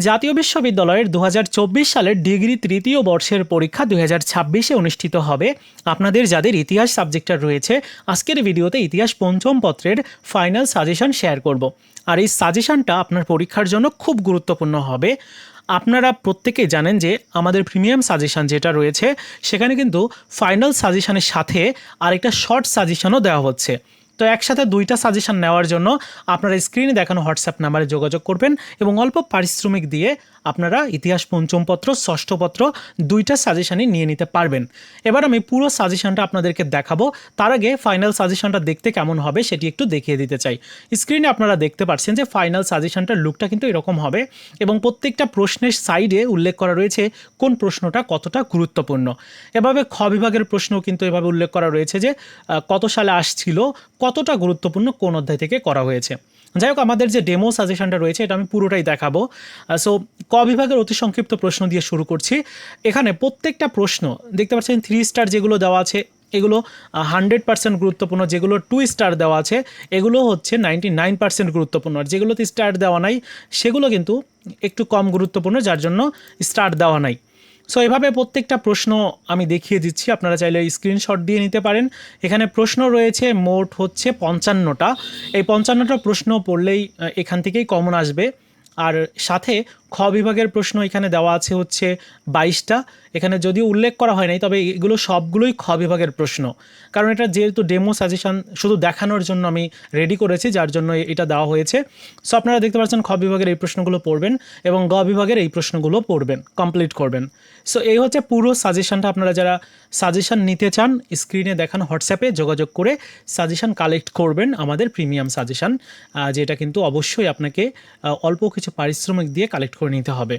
জাতীয় বিশ্ববিদ্যালয়ের 2024 সালের ডিগ্রি তৃতীয় বর্ষের পরীক্ষা 2026-এ অনুষ্ঠিত হবে। আপনাদের যাদের ইতিহাস সাবজেক্টটা রয়েছে, আজকের ভিডিওতে ইতিহাস পঞ্চম পত্রের ফাইনাল সাজেশন শেয়ার করব। আর এই সাজেশনটা আপনার পরীক্ষার জন্য খুব গুরুত্বপূর্ণ হবে। আপনারা প্রত্যেকেই জানেন যে আমাদের প্রিমিয়াম সাজেশন যেটা রয়েছে সেখানে কিন্তু ফাইনাল সাজেশনের সাথে আরেকটা শর্ট সাজেশনও দেওয়া হচ্ছে। তো একসাথে দুইটা সাজেশন নেওয়ার জন্য আপনারা স্ক্রিনে দেখানো হোয়াটসঅ্যাপ নাম্বারে যোগাযোগ করবেন এবং অল্প পারিশ্রমিক দিয়ে আপনারা ইতিহাস পঞ্চম পত্র ষষ্ঠ পত্র দুইটা সাজেশনই নিয়ে নিতে পারবেন। এবার আমি পুরো সাজেশনটা আপনাদেরকে দেখাবো। তার আগে ফাইনাল সাজেশনটা দেখতে কেমন হবে সেটি একটু দেখিয়ে দিতে চাই। স্ক্রিনে আপনারা দেখতে পাচ্ছেন যে ফাইনাল সাজেশনটার লুকটা কিন্তু এরকম হবে এবং প্রত্যেকটা প্রশ্নের সাইডে উল্লেখ করা রয়েছে কোন প্রশ্নটা কতটা গুরুত্বপূর্ণ। এভাবে খ বিভাগের প্রশ্নও কিন্তু এভাবে উল্লেখ করা রয়েছে যে কত সালে আসছিল, কতটা গুরুত্বপূর্ণ কোন অধ্যায় থেকে করা হয়েছে। যাই হোক, আমাদের যে ডেমো সাজেশনটা রয়েছে এটা আমি পুরোটাই দেখাবো। সো ক বিভাগের অতি সংক্ষিপ্ত প্রশ্ন দিয়ে শুরু করছি। এখানে প্রত্যেকটা প্রশ্ন দেখতে পাচ্ছেন 3 স্টার যেগুলো দেওয়া আছে এগুলো 100% গুরুত্বপূর্ণ, যেগুলো 2 স্টার দেওয়া আছে এগুলো হচ্ছে 99% গুরুত্বপূর্ণ, আর যেগুলোতে স্টার দেওয়া নাই সেগুলো কিন্তু একটু কম গুরুত্বপূর্ণ, যার জন্য স্টার দেওয়া নাই। সো এভাবে প্রত্যেকটা প্রশ্ন আমি দেখিয়ে দিচ্ছি, আপনারা চাইলে স্ক্রিনশট দিয়ে নিতে পারেন। এখানে প্রশ্ন রয়েছে মোট হচ্ছে 55টা। এই 55টা প্রশ্ন পড়লেই এখান থেকেই কমন আসবে। আর সাথে খ বিভাগের প্রশ্ন এখানে দেওয়া আছে হচ্ছে 22টা। এখানে যদিও উল্লেখ করা হয় নাই, তবে এগুলো সবগুলোই খ বিভাগের প্রশ্ন, কারণ এটা যেহেতু ডেমো সাজেশন শুধু দেখানোর জন্য আমি রেডি করেছি, যার জন্য এটা দেওয়া হয়েছে। সো আপনারা দেখতে পাচ্ছেন খ বিভাগের এই প্রশ্নগুলো পড়বেন এবং গ বিভাগের এই প্রশ্নগুলো পড়বেন, কমপ্লিট করবেন। সো এই হচ্ছে পুরো সাজেশনটা। আপনারা যারা সাজেশন নিতে চান স্ক্রিনে দেখানো হোয়াটসঅ্যাপে যোগাযোগ করে সাজেশন কালেক্ট করবেন, আমাদের প্রিমিয়াম সাজেশন, যেটা কিন্তু অবশ্যই আপনাকে অল্প কিছু পারিশ্রমিক দিয়ে কালেক্ট করে নিতে হবে।